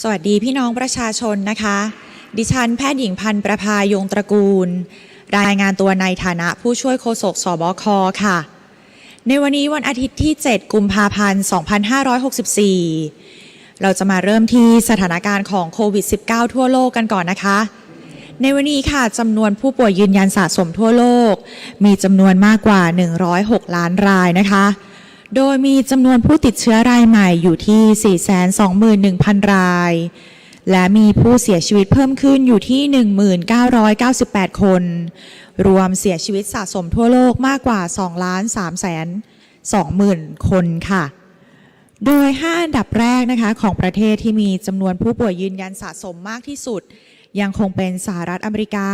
สวัสดีพี่น้องประชาชนนะคะดิฉันแพทย์หญิงพันธ์ประภายงตระกูลรายงานตัวในฐานะผู้ช่วยโฆษกสบคค่ะในวันนี้วันอาทิตย์ที่7กุมภาพันธ์2564เราจะมาเริ่มที่สถานการณ์ของโควิด -19 ทั่วโลกกันก่อนนะคะในวันนี้ค่ะจำนวนผู้ป่วยยืนยันสะสมทั่วโลกมีจำนวนมากกว่า106ล้านรายนะคะโดยมีจำนวนผู้ติดเชื้อรายใหม่อยู่ที่ 421,000 รายและมีผู้เสียชีวิตเพิ่มขึ้นอยู่ที่ 1998 คนรวมเสียชีวิตสะสมทั่วโลกมากกว่า 2,320,000 คนค่ะโดย5อันดับแรกนะคะของประเทศที่มีจำนวนผู้ป่วยยืนยันสะสมมากที่สุดยังคงเป็นสหรัฐอเมริกา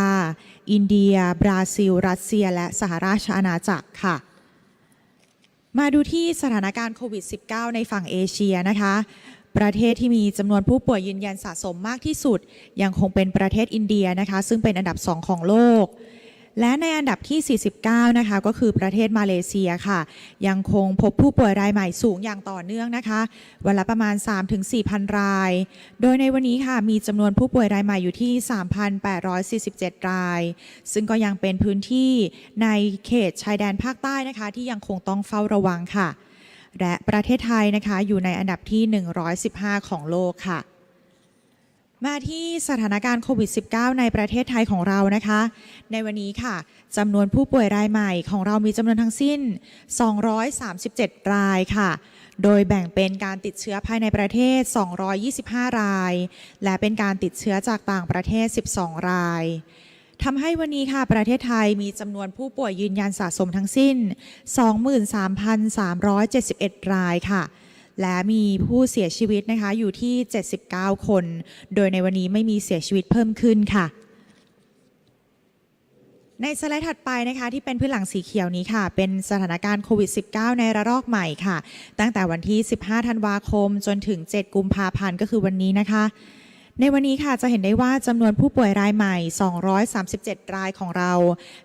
อินเดียบราซิลรัสเซียและสหราชอาณาจักรค่ะมาดูที่สถานการณ์โควิด -19 ในฝั่งเอเชียนะคะประเทศที่มีจำนวนผู้ป่วยยืนยันสะสมมากที่สุดยังคงเป็นประเทศอินเดียนะคะซึ่งเป็นอันดับ2ของโลกและในอันดับที่49นะคะก็คือประเทศมาเลเซียค่ะยังคงพบผู้ป่วยรายใหม่สูงอย่างต่อเนื่องนะคะวันละประมาณ 3-4,000 รายโดยในวันนี้ค่ะมีจำนวนผู้ป่วยรายใหม่อยู่ที่ 3,847 รายซึ่งก็ยังเป็นพื้นที่ในเขตชายแดนภาคใต้นะคะที่ยังคงต้องเฝ้าระวังค่ะและประเทศไทยนะคะอยู่ในอันดับที่115ของโลกค่ะมาที่สถานการณ์โควิด -19 ในประเทศไทยของเรานะคะในวันนี้ค่ะจำนวนผู้ป่วยรายใหม่ของเรามีจำนวนทั้งสิ้น237รายค่ะโดยแบ่งเป็นการติดเชื้อภายในประเทศ225รายและเป็นการติดเชื้อจากต่างประเทศ12รายทำให้วันนี้ค่ะประเทศไทยมีจำนวนผู้ป่วยยืนยันสะสมทั้งสิ้น 23,371 รายค่ะและมีผู้เสียชีวิตนะคะอยู่ที่79คนโดยในวันนี้ไม่มีเสียชีวิตเพิ่มขึ้นค่ะในสไลด์ถัดไปนะคะที่เป็นพื้นหลังสีเขียวนี้ค่ะเป็นสถานการณ์โควิด -19 ในระลอกใหม่ค่ะตั้งแต่วันที่15ธันวาคมจนถึง7กุมภาพันธ์ก็คือวันนี้นะคะในวันนี้ค่ะจะเห็นได้ว่าจำนวนผู้ป่วยรายใหม่237รายของเรา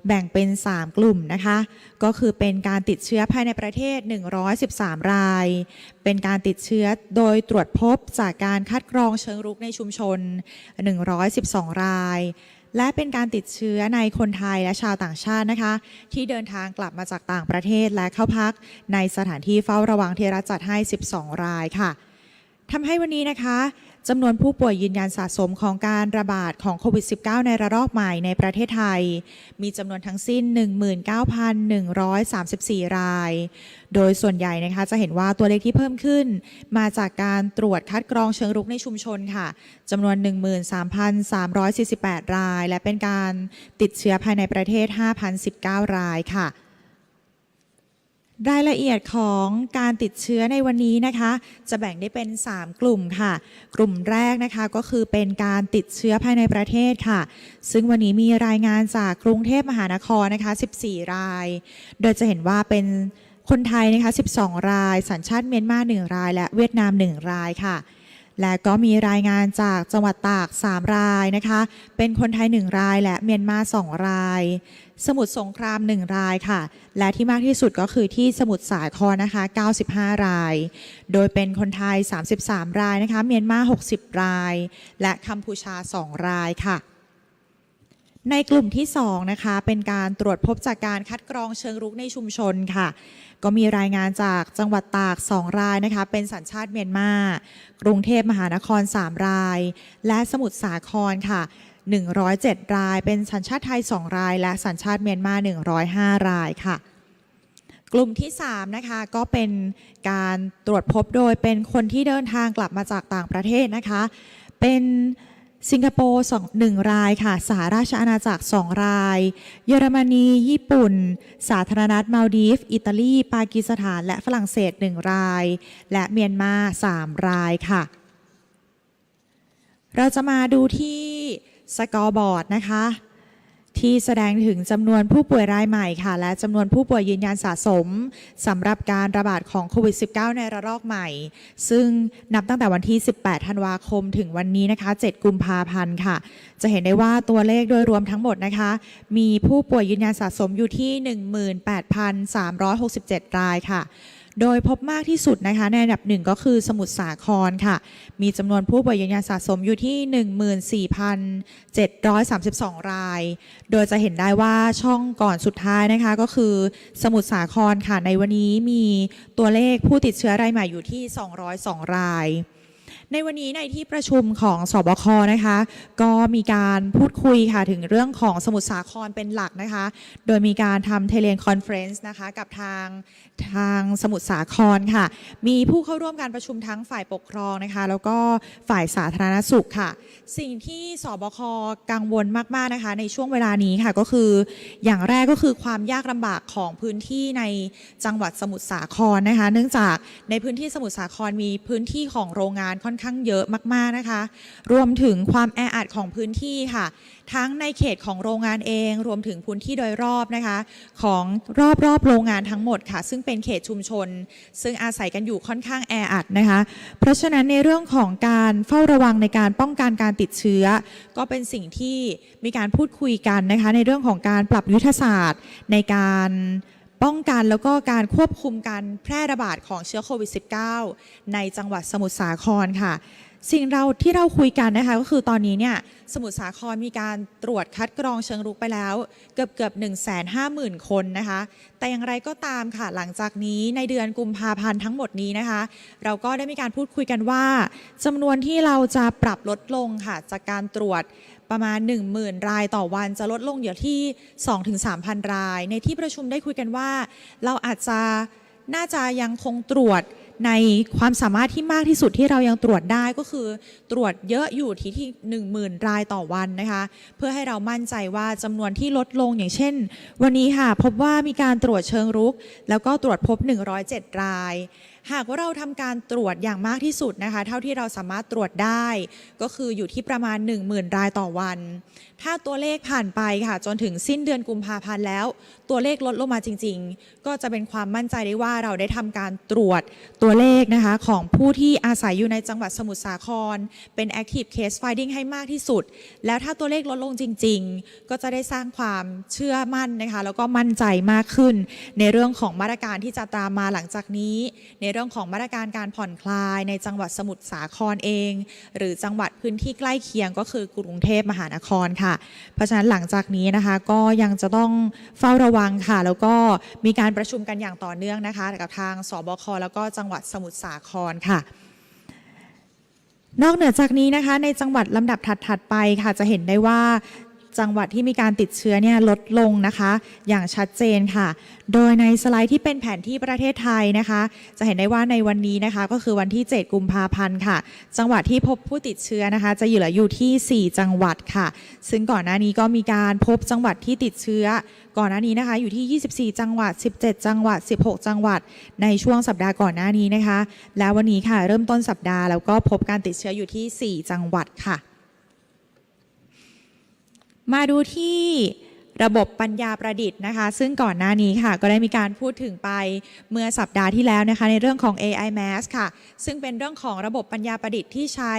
แบ่งเป็น3กลุ่มนะคะก็คือเป็นการติดเชื้อภายในประเทศ113รายเป็นการติดเชื้อโดยตรวจพบจากการคัดกรองเชิงรุกในชุมชน112รายและเป็นการติดเชื้อในคนไทยและชาวต่างชาตินะคะที่เดินทางกลับมาจากต่างประเทศและเข้าพักในสถานที่เฝ้าระวังที่รัฐจัดให้12รายค่ะทำให้วันนี้นะคะจำนวนผู้ป่วยยืนยันสะสมของการระบาดของโควิด -19 ในระลอกใหม่ในประเทศไทยมีจำนวนทั้งสิ้น 19,134 รายโดยส่วนใหญ่นะคะจะเห็นว่าตัวเลขที่เพิ่มขึ้นมาจากการตรวจคัดกรองเชิงรุกในชุมชนค่ะจำนวน 13,348 รายและเป็นการติดเชื้อภายในประเทศ 5,019 รายค่ะรายละเอียดของการติดเชื้อในวันนี้นะคะจะแบ่งได้เป็น3กลุ่มค่ะกลุ่มแรกนะคะก็คือเป็นการติดเชื้อภายในประเทศค่ะซึ่งวันนี้มีรายงานจากกรุงเทพมหานครนะคะ14รายโดยจะเห็นว่าเป็นคนไทยนะคะ12รายสัญชาติเมียนมา1รายและเวียดนาม1รายค่ะและก็มีรายงานจากจังหวัดตาก3รายนะคะเป็นคนไทย1รายและเมียนมา2รายสมุทรสงคราม1รายค่ะและที่มากที่สุดก็คือที่สมุทรสาครนะคะ95รายโดยเป็นคนไทย33รายนะคะเมียนมา60รายและกัมพูชา2รายค่ะในกลุ่มที่2นะคะเป็นการตรวจพบจากการคัดกรองเชิงรุกในชุมชนค่ะก็มีรายงานจากจังหวัดตาก2รายนะคะเป็นสัญชาติเมียนมากรุงเทพมหานคร3รายและสมุทรสาครค่ะ107รายเป็นสัญชาติไทย2รายและสัญชาติเมียนมา105รายค่ะกลุ่มที่3นะคะก็เป็นการตรวจพบโดยเป็นคนที่เดินทางกลับมาจากต่างประเทศนะคะเป็นสิงคโปร์1รายค่ะสหราชอาณาจักร2รายเยอรมนีญี่ปุ่นสาธารณรัฐมาลดีฟอิตาลีปากีสถานและฝรั่งเศส1รายและเมียนมา3รายค่ะเราจะมาดูที่สกอร์บอร์ดนะคะที่แสดงถึงจำนวนผู้ป่วยรายใหม่ค่ะและจำนวนผู้ป่วยยืนยันสะสมสำหรับการระบาดของโควิด -19 ในระลอกใหม่ซึ่งนับตั้งแต่วันที่18ธันวาคมถึงวันนี้นะคะ7กุมภาพันธ์ค่ะจะเห็นได้ว่าตัวเลขโดยรวมทั้งหมดนะคะมีผู้ป่วยยืนยันสะสมอยู่ที่ 18,367 รายค่ะ โดยพบมากที่สุดนะคะในอันดับหนึ่งก็คือสมุทรสาครค่ะมีจำนวนผู้ป่วยยืนยันสะสมอยู่ที่ 14,732 ราย โดยจะเห็นได้ว่าช่องก่อนสุดท้ายนะคะก็คือสมุทรสาครค่ะในวันนี้มีตัวเลขผู้ติดเชื้อรายใหม่อยู่ที่202 รายในวันนี้ในที่ประชุมของสบคนะคะก็มีการพูดคุยค่ะถึงเรื่องของสมุทรสาครเป็นหลักนะคะโดยมีการทำเทเลคอนเฟรนซ์นะคะกับทางสมุทรสาครค่ะมีผู้เข้าร่วมการประชุมทั้งฝ่ายปกครองนะคะแล้วก็ฝ่ายสาธารณสุขค่ะสิ่งที่สบคกังวลมากๆนะคะในช่วงเวลานี้ค่ะก็คืออย่างแรกก็คือความยากลำบากของพื้นที่ในจังหวัดสมุทรสาครนะคะเนื่องจากในพื้นที่สมุทรสาครมีพื้นที่ของโรงงานค่อนข้างเยอะมากๆนะคะรวมถึงความแออัดของพื้นที่ค่ะทั้งในเขตของโรงงานเองรวมถึงพื้นที่โดยรอบนะคะของรอบโรงงานทั้งหมดค่ะซึ่งเป็นเขตชุมชนซึ่งอาศัยกันอยู่ค่อนข้างแออัดนะคะเพราะฉะนั้นในเรื่องของการเฝ้าระวังในการป้องกันการติดเชื้อก็เป็นสิ่งที่มีการพูดคุยกันนะคะในเรื่องของการปรับยุทธศาสตร์ในการป้องกันแล้วก็การควบคุมการแพร่ระบาดของเชื้อโควิด -19 ในจังหวัดสมุทรสาครค่ะสิ่งที่เราคุยกันนะคะก็คือตอนนี้เนี่ยสมุทรสาครมีการตรวจคัดกรองเชิงรุกไปแล้วเกือบ 150,000 คนนะคะแต่อย่างไรก็ตามค่ะหลังจากนี้ในเดือนกุมภาพันธ์ทั้งหมดนี้นะคะเราก็ได้มีการพูดคุยกันว่าจำนวนที่เราจะปรับลดลงค่ะจากการตรวจประมาณ 10,000 รายต่อวันจะลดลงอยู่ที่ 2-3,000 รายในที่ประชุมได้คุยกันว่าเราอาจจะน่าจะยังคงตรวจในความสามารถที่มากที่สุดที่เรายังตรวจได้ก็คือตรวจเยอะอยู่ที่ 10,000 รายต่อวันนะคะเพื่อให้เรามั่นใจว่าจำนวนที่ลดลงอย่างเช่นวันนี้ค่ะพบว่ามีการตรวจเชิงรุกแล้วก็ตรวจพบ107 รายหากว่าเราทำการตรวจอย่างมากที่สุดนะคะเท่าที่เราสามารถตรวจได้ก็คืออยู่ที่ประมาณ 10,000 รายต่อวันถ้าตัวเลขผ่านไปค่ะจนถึงสิ้นเดือนกุมภาพันธ์แล้วตัวเลขลดลงมาจริงๆก็จะเป็นความมั่นใจได้ว่าเราได้ทำการตรวจตัวเลขนะคะของผู้ที่อาศัยอยู่ในจังหวัดสมุทรสาครเป็น active case finding ให้มากที่สุดแล้วถ้าตัวเลขลดลงจริงๆก็จะได้สร้างความเชื่อมั่นนะคะแล้วก็มั่นใจมากขึ้นในเรื่องของมาตรการที่จะตามมาหลังจากนี้ในเรื่องของมาตรการการผ่อนคลายในจังหวัดสมุทรสาครเองหรือจังหวัดพื้นที่ใกล้เคียงก็คือกรุงเทพมหานครค่ะเพราะฉะนั้นหลังจากนี้นะคะก็ยังจะต้องเฝ้าระวังค่ะแล้วก็มีการประชุมกันอย่างต่อเนื่องนะคะกับทางสบคแล้วก็จังหวัดสมุทรสาครค่ะนอกเหนือจากนี้นะคะในจังหวัดลำดับถัดไปค่ะจะเห็นได้ว่าจังหวัดที่มีการติดเชื้อเนี่ยลดลงนะคะอย่างชัดเจนค่ะโดยในสไลด์ที่เป็นแผนที่ประเทศไทยนะคะจะเห็นได้ว่าในวันนี้นะคะก็คือวันที่7กุมภาพันธ์ค่ะจังหวัดที่พบผู้ติดเชื้อนะคะจะเหลืออยู่ที่4จังหวัดค่ะซึ่งก่อนหน้านี้ก็มีการพบจังหวัดที่ติดเชื้อก่อนหน้านี้นะคะอยู่ที่24จังหวัด17จังหวัด16จังหวัดในช่วงสัปดาห์ก่อนหน้านี้นะคะแล้ววันนี้ค่ะเริ่มต้นสัปดาห์แล้วก็พบการติดเชื้ออยู่ที่4จังหวัดค่ะมาดูที่ระบบปัญญาประดิษฐ์นะคะซึ่งก่อนหน้านี้ค่ะก็ได้มีการพูดถึงไปเมื่อสัปดาห์ที่แล้วนะคะในเรื่องของ AI Mask ค่ะซึ่งเป็นเรื่องของระบบปัญญาประดิษฐ์ที่ใช้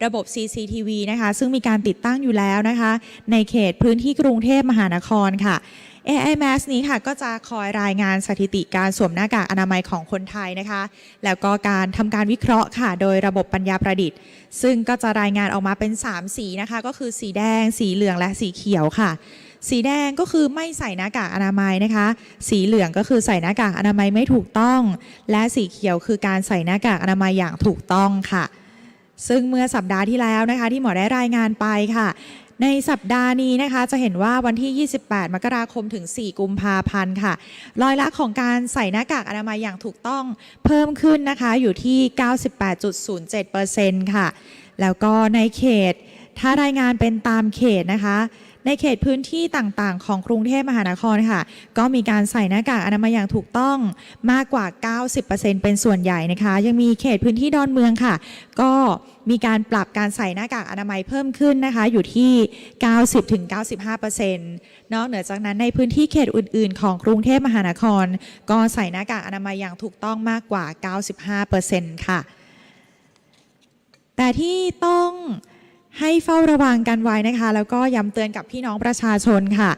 ระบบ CCTV นะคะซึ่งมีการติดตั้งอยู่แล้วนะคะในเขตพื้นที่กรุงเทพมหานครค่ะ AI Mask นี้ค่ะก็จะคอยรายงานสถิติการสวมหน้ากากอนามัยของคนไทยนะคะแล้วก็การทำการวิเคราะห์ค่ะโดยระบบปัญญาประดิษฐ์ซึ่งก็จะรายงานออกมาเป็น3สีนะคะก็คือสีแดงสีเหลืองและสีเขียวค่ะสีแดงก็คือไม่ใส่หน้ากากอนามัยนะคะสีเหลืองก็คือใส่หน้ากากอนามัยไม่ถูกต้องและสีเขียวคือการใส่หน้ากากอนามัยอย่างถูกต้องค่ะซึ่งเมื่อสัปดาห์ที่แล้วนะคะที่หมอได้รายงานไปค่ะในสัปดาห์นี้นะคะจะเห็นว่าวันที่28มกราคมถึง4กุมภาพันธ์ค่ะร้อยละของการใส่หน้ากากอนามัยอย่างถูกต้องเพิ่มขึ้นนะคะอยู่ที่ 98.07% ค่ะแล้วก็ในเขตถ้ารายงานเป็นตามเขตนะคะในเขตพื้นที่ต่างๆของกรุงเทพมหานครค่ะก็มีการใส่หน้ากากอนามัยอย่างถูกต้องมากกว่า 90% เป็นส่วนใหญ่นะคะยังมีเขตพื้นที่ดอนเมืองค่ะก็มีการปรับการใส่หน้ากากอนามัยเพิ่มขึ้นนะคะอยู่ที่ 90-95% นอกเหนือจากนั้นในพื้นที่เขตอื่นๆของกรุงเทพมหานครก็ใส่หน้ากากอนามัยอย่างถูกต้องมากกว่า 95% ค่ะแต่ที่ต้องให้เฝ้าระวังกันไว้นะคะแล้วก็ย้ำเตือนกับพี่น้องประชาชนค่ะ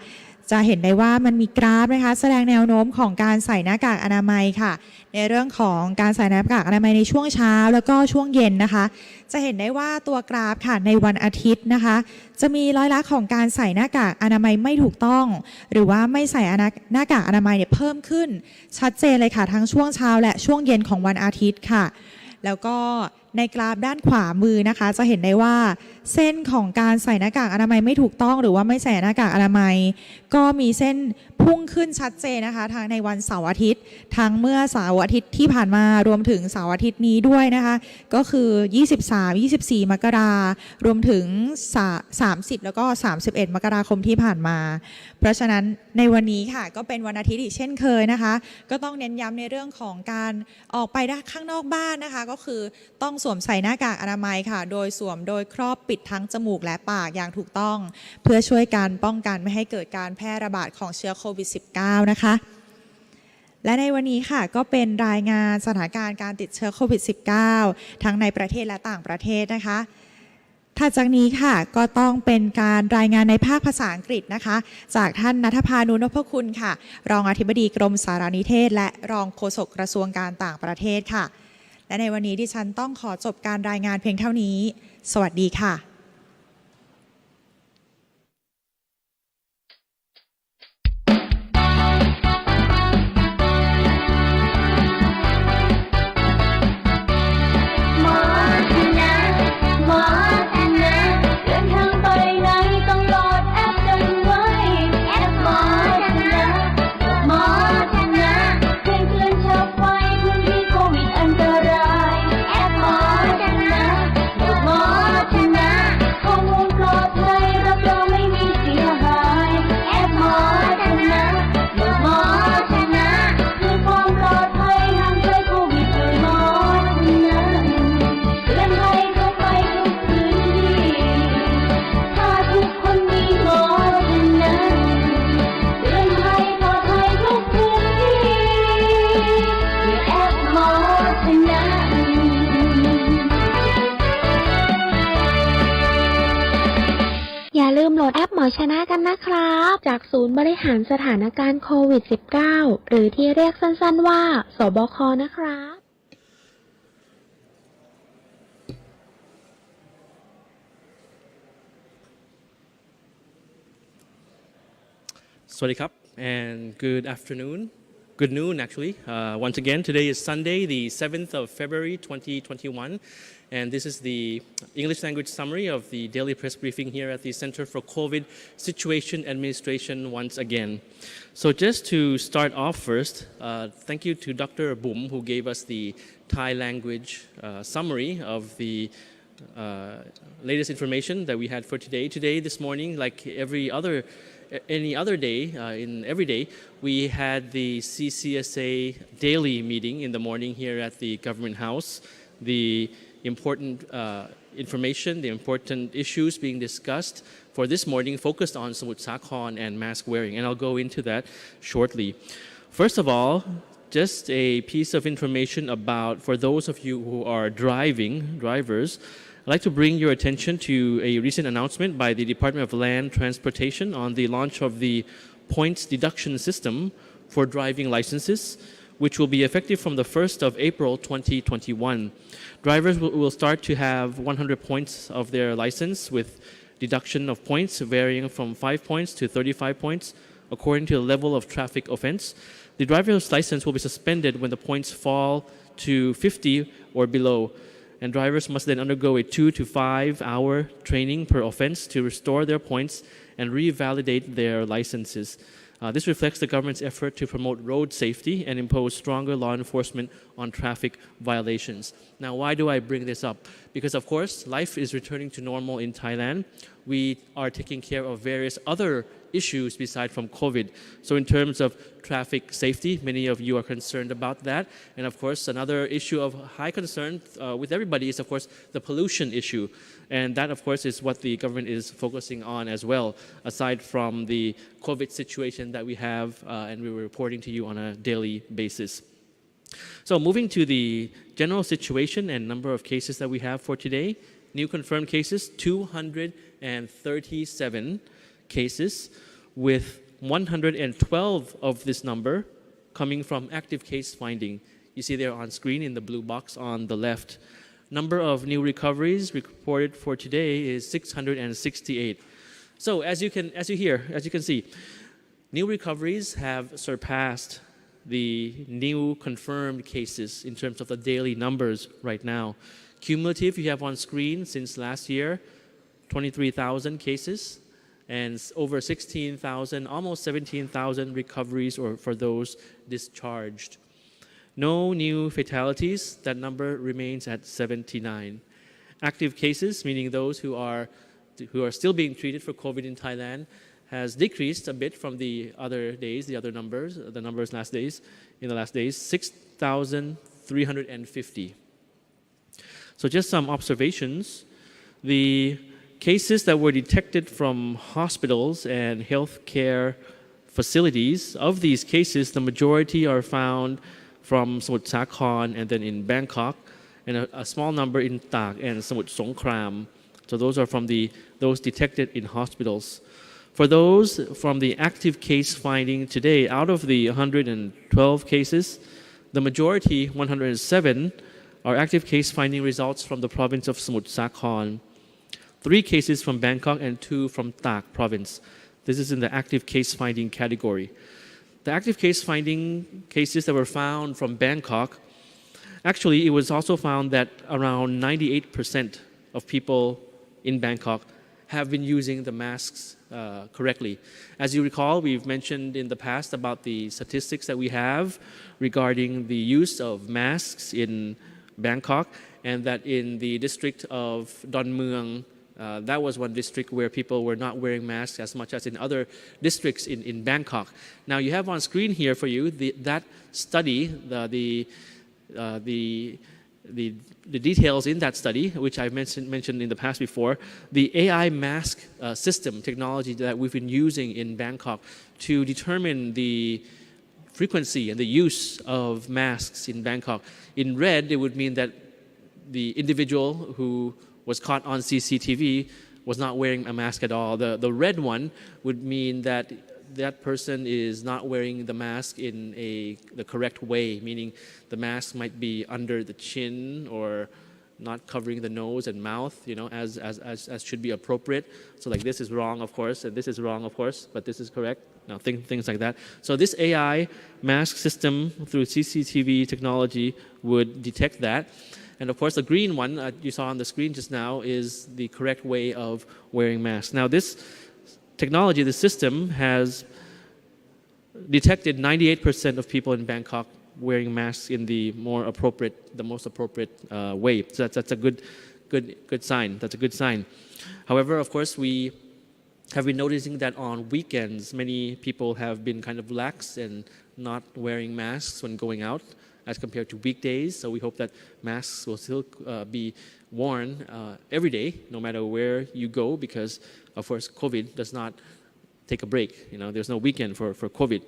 จะเห็นได้ว่ามันมีกราฟนะคะแสดงแนวโน้มของการใส่หน้ากากอนามัยค่ะในเรื่องของการใส่หน้ากากอนามัยในช่วงเช้าแล้วก็ช่วงเย็นนะคะจะเห็นได้ว่าตัวกราฟค่ะในวันอาทิตย์นะคะจะมีร้อยละของการใส่หน้ากากอนามัยไม่ถูกต้องหรือว่าไม่ใส่หน้ากากอนามัยเนี่ยเพิ่มขึ้นชัดเจนเลยค่ะทั้งช่วงเช้าและช่วงเย็นของวันอาทิตย์ค่ะแล้วก็ในกราฟด้านขวามือนะคะจะเห็นได้ว่าเส้นของการใส่หน้ากากอนามัยไม่ถูกต้องหรือว่าไม่ใส่หน้ากากอนามัยก็มีเส้นพุ่งขึ้นชัดเจนนะคะทั้งในวันเสาร์อาทิตย์ทั้งเมื่อเสาร์อาทิตย์ที่ผ่านมารวมถึงเสาร์อาทิตย์นี้ด้วยนะคะก็คือ23-24 มกราคมรวมถึง30แล้วก็31 มกราคมที่ผ่านมาเพราะฉะนั้นในวันนี้ค่ะก็เป็นวันอาทิตย์อีกเช่นเคยนะคะก็ต้องเน้นย้ำในเรื่องของการออกไปข้างนอกบ้านนะคะก็คือต้องสวมใส่หน้ากากอนามัยค่ะโดยสวมโดยครอบปิดทั้งจมูกและปากอย่างถูกต้องเพื่อช่วยการป้องกันไม่ให้เกิดการแพร่ระบาดของเชื้อโควิด -19 นะคะและในวันนี้ค่ะก็เป็นรายงานสถานการณ์การติดเชื้อโควิด -19 ทั้งในประเทศและต่างประเทศนะคะถัดจากนี้ค่ะก็ต้องเป็นการรายงานในภาคภาษาอังกฤษนะคะจากท่านณัฐภา นุนพคุณค่ะรองอธิบดีกรมสารนิเทศและรองโฆษกกระทรวงการต่างประเทศค่ะและในวันนี้ดิฉันต้องขอจบการรายงานเพียงเท่านี้สวัสดีค่ะอย่าลืมโหลดแอปหมอชนะกันนะครับจากศูนย์บริหารสถานการณ์โควิด -19 หรือที่เรียกสั้นๆว่าสบคนะครับ Swadee Krap and good afternoon. Good noon, actually. Once again, today is Sunday, the 7th of February, 2021. And this is the English language summary of the daily press briefing here at the Center for COVID Situation Administration once again. So just to start off first, thank you to Dr. Bum, who gave us the Thai language summary of the latest information that we had for today. Today, this morning, like any other day, every day, we had the CCSA daily meeting in the morning here at the Government House. The important information, the important issues being discussed for this morning focused on Samut Sakhon and mask wearing, and I'll go into that shortly. First of all, just a piece of information about, for those of you who are drivers, I'd like to bring your attention to a recent announcement by the Department of Land Transportation on the launch of the points deduction system for driving licenses, which will be effective from the 1st of April 2021. Drivers will start to have 100 points of their license with deduction of points varying from 5 points to 35 points according to the level of traffic offense. The driver's license will be suspended when the points fall to 50 or below, and drivers must then undergo a 2 to 5 hour training per offense to restore their points and revalidate their licenses. This reflects the government's effort to promote road safety and impose stronger law enforcement on traffic violations. Now, why do I bring this up? Because, of course, life is returning to normal in Thailand. We are taking care of various other issues beside from COVID. So in terms of traffic safety, many of you are concerned about that. And of course, another issue of high concern with everybody is, of course, the pollution issue. And that, of course, is what the government is focusing on as well, aside from the COVID situation that we have and we were reporting to you on a daily basis. So moving to the general situation and number of cases that we have for today, new confirmed cases, 237 cases, with 112 of this number coming from active case finding. You see there on screen in the blue box on the left. Number of new recoveries reported for today is 668. So as you can see, new recoveries have surpassed the new confirmed cases in terms of the daily numbers right now. Cumulative, you have on screen since last year, 23,000 cases and over 16,000, almost 17,000 recoveries or for those discharged. No new fatalities, that number remains at 79. Active cases, meaning those who are still being treated for COVID in Thailand, has decreased a bit from the other days, the numbers in the last days, 6,350. So just some observations. The cases that were detected from hospitals and healthcare facilities, of these cases, the majority are found from Samut Sakhon and then in Bangkok, and a small number in Tak and Samut Songkhram. So those are from those detected in hospitals. For those from the active case finding today, out of the 112 cases, the majority, 107, are active case finding results from the province of Samut Sakhon. 3 cases from Bangkok and 2 from Tak province. This is in the active case finding category. The active case finding cases that were found from Bangkok, actually it was also found that around 98% of people in Bangkok have been using the masks correctly. As you recall, we've mentioned in the past about the statistics that we have regarding the use of masks in Bangkok, and that in the district of Don Mueang, that was one district where people were not wearing masks as much as in other districts in Bangkok. Now you have on screen here for you that study, the details in that study, which I've mentioned in the past before, the AI mask system technology that we've been using in Bangkok to determine the frequency and the use of masks in Bangkok. In red, it would mean that the individual who was caught on CCTV was not wearing a mask at all. The red one would mean that that person is not wearing the mask in the correct way, meaning the mask might be under the chin or not covering the nose and mouth, as should be appropriate. So like this is wrong, of course, and this is wrong, of course, but this is correct. Now things like that. So this AI mask system through CCTV technology would detect that. And of course, the green one you saw on the screen just now is the correct way of wearing masks. Now this technology, the system, has detected 98% of people in Bangkok wearing masks in the most appropriate way. So that's a good sign. That's a good sign. However, of course, we have been noticing that on weekends, many people have been kind of lax and not wearing masks when going out as compared to weekdays. So we hope that masks will still be worn every day, no matter where you go, because of course COVID does not take a break. There's no weekend for COVID.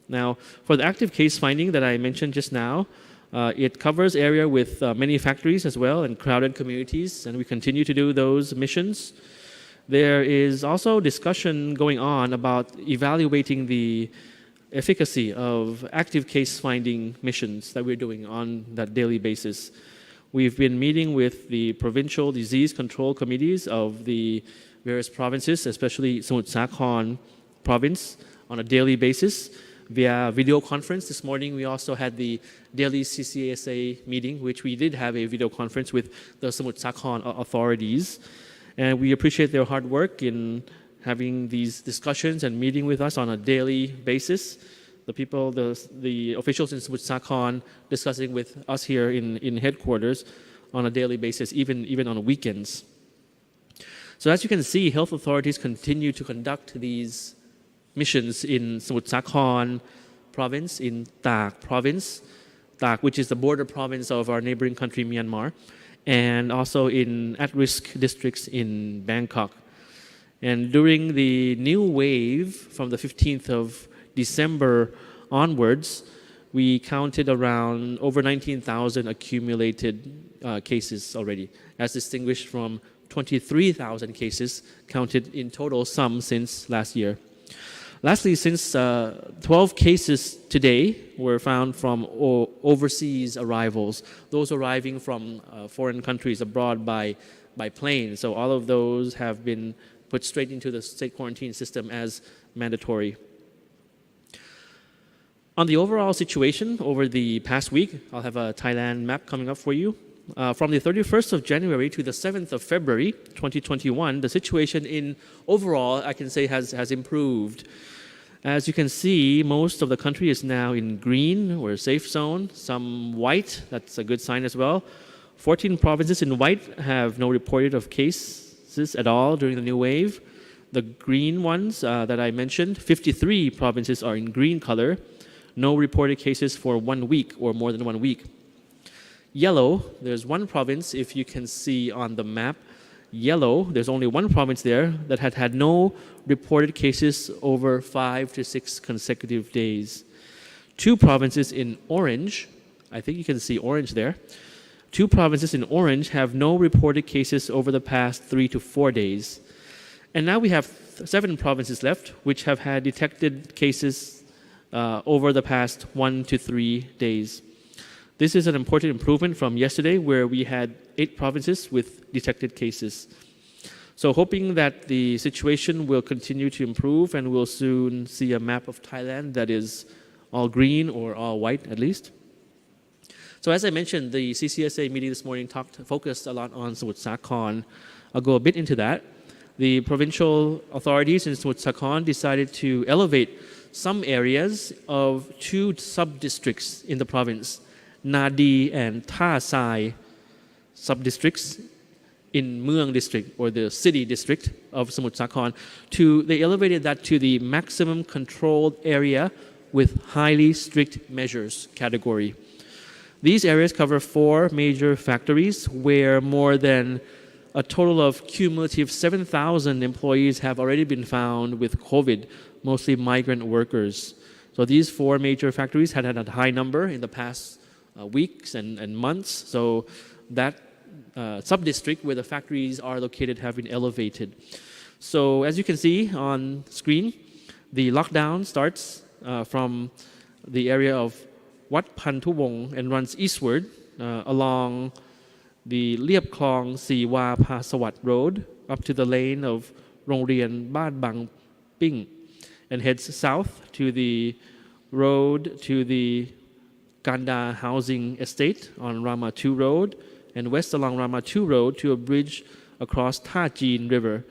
Now, for the active case finding that I mentioned just now, it covers area with many factories as well and crowded communities, and we continue to do those missions. There is also discussion going on about evaluating the efficacy of active case finding missions that we're doing on that daily basis. We've been meeting with the provincial disease control committees of the various provinces, especially Samut Sakhon province, on a daily basis via video conference. This morning we also had the daily CCSA meeting, which we did have a video conference with the Samut Sakhon authorities. And we appreciate their hard work in having these discussions and meeting with us on a daily basis. The officials in Samut Sakhon discussing with us here in headquarters on a daily basis, even on weekends. So as you can see, health authorities continue to conduct these missions in Samut Sakhon province, in Tak province, Tak, which is the border province of our neighboring country, Myanmar, and also in at-risk districts in Bangkok. And during the new wave from the 15th of December onwards, we counted around over 19,000 accumulated cases already, as distinguished from 23,000 cases counted in total, some since last year. Lastly, since 12 cases today were found from overseas arrivals, those arriving from foreign countries abroad by plane. So all of those have been put straight into the state quarantine system as mandatory. On the overall situation over the past week, I'll have a Thailand map coming up for you. From the 31st of January to the 7th of February 2021, the situation in overall, I can say, has improved. As you can see, most of the country is now in green or safe zone, some white, that's a good sign as well. 14 provinces in white have no reported of cases at all during the new wave. The green ones that I mentioned, 53 provinces are in green color, no reported cases for 1 week or more than 1 week. Yellow, there's one province, if you can see on the map, yellow, there's only one province there that had no reported cases over 5 to 6 consecutive days. 2 provinces in orange, I think you can see orange there. 2 provinces in orange have no reported cases over the past 3 to 4 days. And now we have 7 provinces left which have had detected cases over the past 1 to 3 days. This is an important improvement from yesterday where we had 8 provinces with detected cases. So hoping that the situation will continue to improve and we'll soon see a map of Thailand that is all green or all white at least. So as I mentioned, the CCSA meeting this morning focused a lot on Samut Sakhon. I'll go a bit into that. The provincial authorities in Samut Sakhon decided to elevate some areas of 2 sub-districts in the province, Nadi and Tha Sai sub-districts in Mueang district or the city district of Samut Sakhon. They elevated that to the maximum controlled area with highly strict measures category. These areas cover 4 major factories where more than a total of cumulative 7,000 employees have already been found with COVID, mostly migrant workers. So these 4 major factories had a high number in the past weeks and months. So that sub-district where the factories are located have been elevated. So as you can see on screen, the lockdown starts from the area of Wat Pan Thu Wong and runs eastward along the Liep Klong Si Wa Pa Sawat Road up to the lane of Rong Rian Ban Bang Ping and heads south to the road to the Ganda Housing Estate on Rama 2 Road and west along Rama 2 Road to a bridge across Tha Jin River.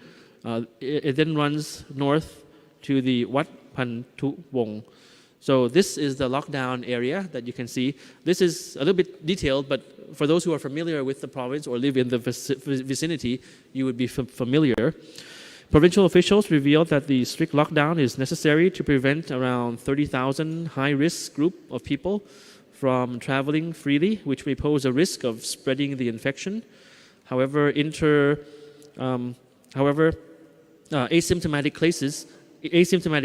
It then runs north to the Wat Pan Thu Wong. So this is the lockdown area that you can see. This is a little bit detailed, but for those who are familiar with the province or live in the vicinity, you would be familiar. Provincial officials revealed that the strict lockdown is necessary to prevent around 30,000 high-risk group of people from traveling freely, which may pose a risk of spreading the infection. However, asymptomatic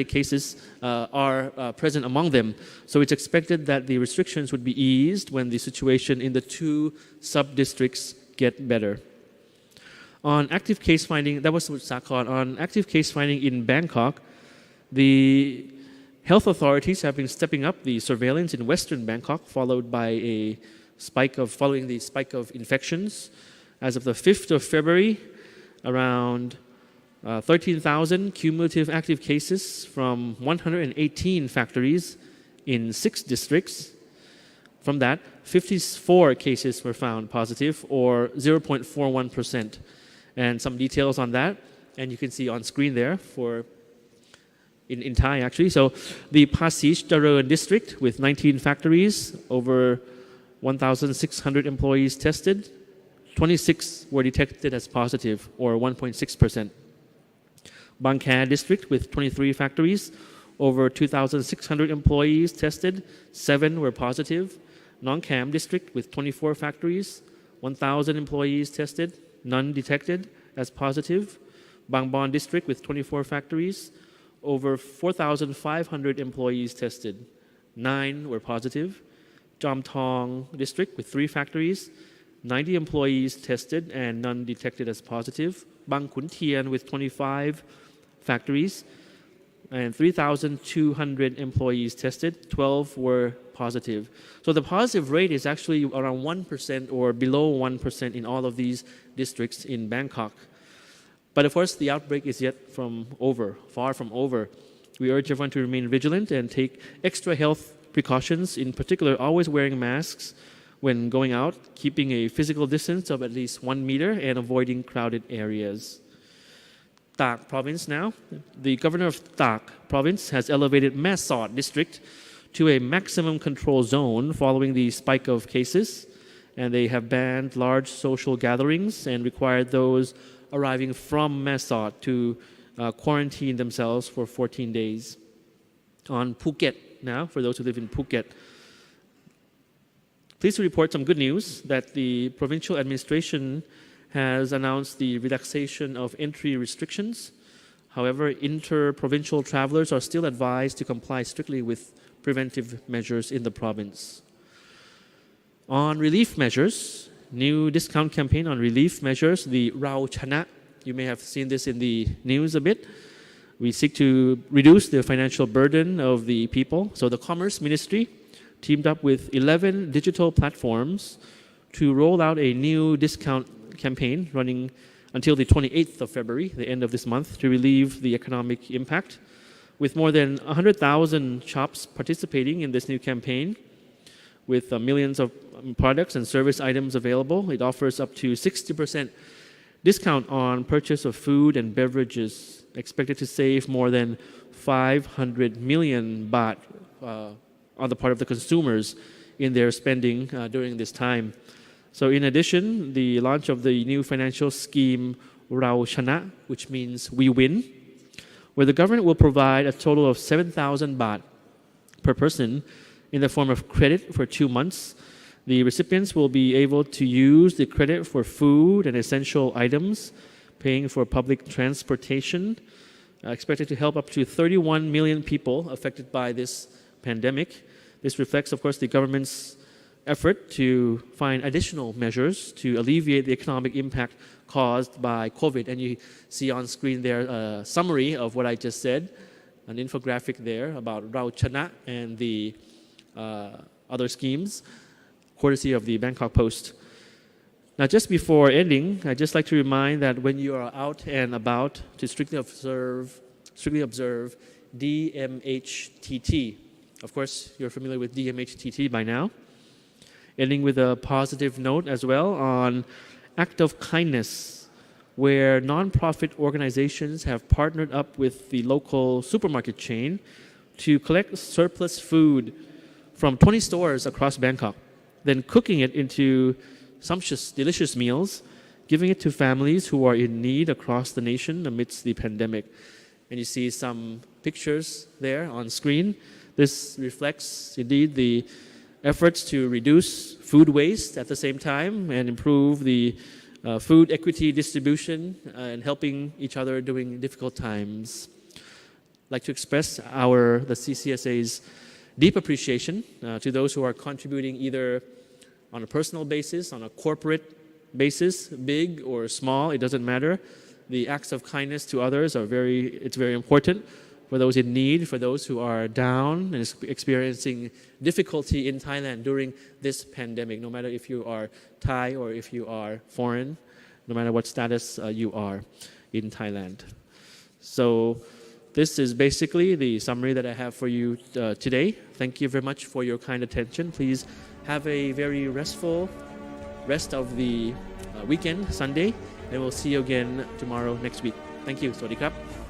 cases are present among them. So it's expected that the restrictions would be eased when the situation in the 2 sub-districts get better. On active case finding, that was Samut Sakhon. On active case finding in Bangkok, the health authorities have been stepping up the surveillance in western Bangkok, following the spike of infections. As of the 5th of February, around 13,000 cumulative active cases from 118 factories in 6 districts. From that, 54 cases were found positive, or 0.41%. And some details on that, and you can see on screen there in Thai actually. So the Pasich Jalern district with 19 factories, over 1,600 employees tested, 26 were detected as positive, or 1.6%. Bang Khae district with 23 factories, over 2,600 employees tested, 7 were positive. Nong Kham district with 24 factories, 1,000 employees tested, none detected as positive. Bang Bon district with 24 factories, over 4,500 employees tested, 9 were positive. Jom Tong district with 3 factories, 90 employees tested and none detected as positive. Bang Khun Tien with 25 factories, and 3,200 employees tested, 12 were positive. So the positive rate is actually around 1% or below 1% in all of these districts in Bangkok. But of course, the outbreak is yet far from over. We urge everyone to remain vigilant and take extra health precautions, in particular, always wearing masks when going out, keeping a physical distance of at least 1 meter, and avoiding crowded areas. Tak province now. The governor of Tak province has elevated Mesot district to a maximum control zone following the spike of cases, and they have banned large social gatherings and required those arriving from Mesot to quarantine themselves for 14 days. On Phuket now, for those who live in Phuket, pleased to report some good news that the provincial administration has announced the relaxation of entry restrictions. However, inter-provincial travelers are still advised to comply strictly with preventive measures in the province. On relief measures, new discount campaign on relief measures, the Rao Chana. You may have seen this in the news a bit. We seek to reduce the financial burden of the people. So the Commerce Ministry teamed up with 11 digital platforms to roll out a new discount campaign running until the 28th of February, the end of this month, to relieve the economic impact. With more than 100,000 shops participating in this new campaign, with millions of products and service items available, it offers up to 60% discount on purchase of food and beverages, expected to save more than 500 million baht on the part of the consumers in their spending during this time. So in addition, the launch of the new financial scheme Rao Chana, which means we win, where the government will provide a total of 7,000 baht per person in the form of credit for 2 months. The recipients will be able to use the credit for food and essential items, paying for public transportation, expected to help up to 31 million people affected by this pandemic. This reflects, of course, the government's effort to find additional measures to alleviate the economic impact caused by COVID. And you see on screen there a summary of what I just said, an infographic there about Rao Chana and the other schemes, courtesy of the Bangkok Post. Now, just before ending, I'd just like to remind that when you are out and about, to strictly observe DMHTT. Of course, you're familiar with DMHTT by now. Ending with a positive note as well on act of kindness, where nonprofit organizations have partnered up with the local supermarket chain to collect surplus food from 20 stores across Bangkok, then cooking it into sumptuous, delicious meals, giving it to families who are in need across the nation amidst the pandemic. And you see some pictures there on screen. This reflects indeed the efforts to reduce food waste at the same time and improve the food equity distribution and helping each other during difficult times. I'd like to express the CCSA's deep appreciation to those who are contributing either on a personal basis, on a corporate basis, big or small, it doesn't matter. The acts of kindness to others it's very important for those in need, for those who are down and experiencing difficulty in Thailand during this pandemic, no matter if you are Thai or if you are foreign, no matter what status you are in Thailand. So this is basically the summary that I have for you today. Thank you very much for your kind attention. Please have a very restful rest of the weekend, Sunday, and we'll see you again tomorrow next week. Thank you. สวัสดีครับ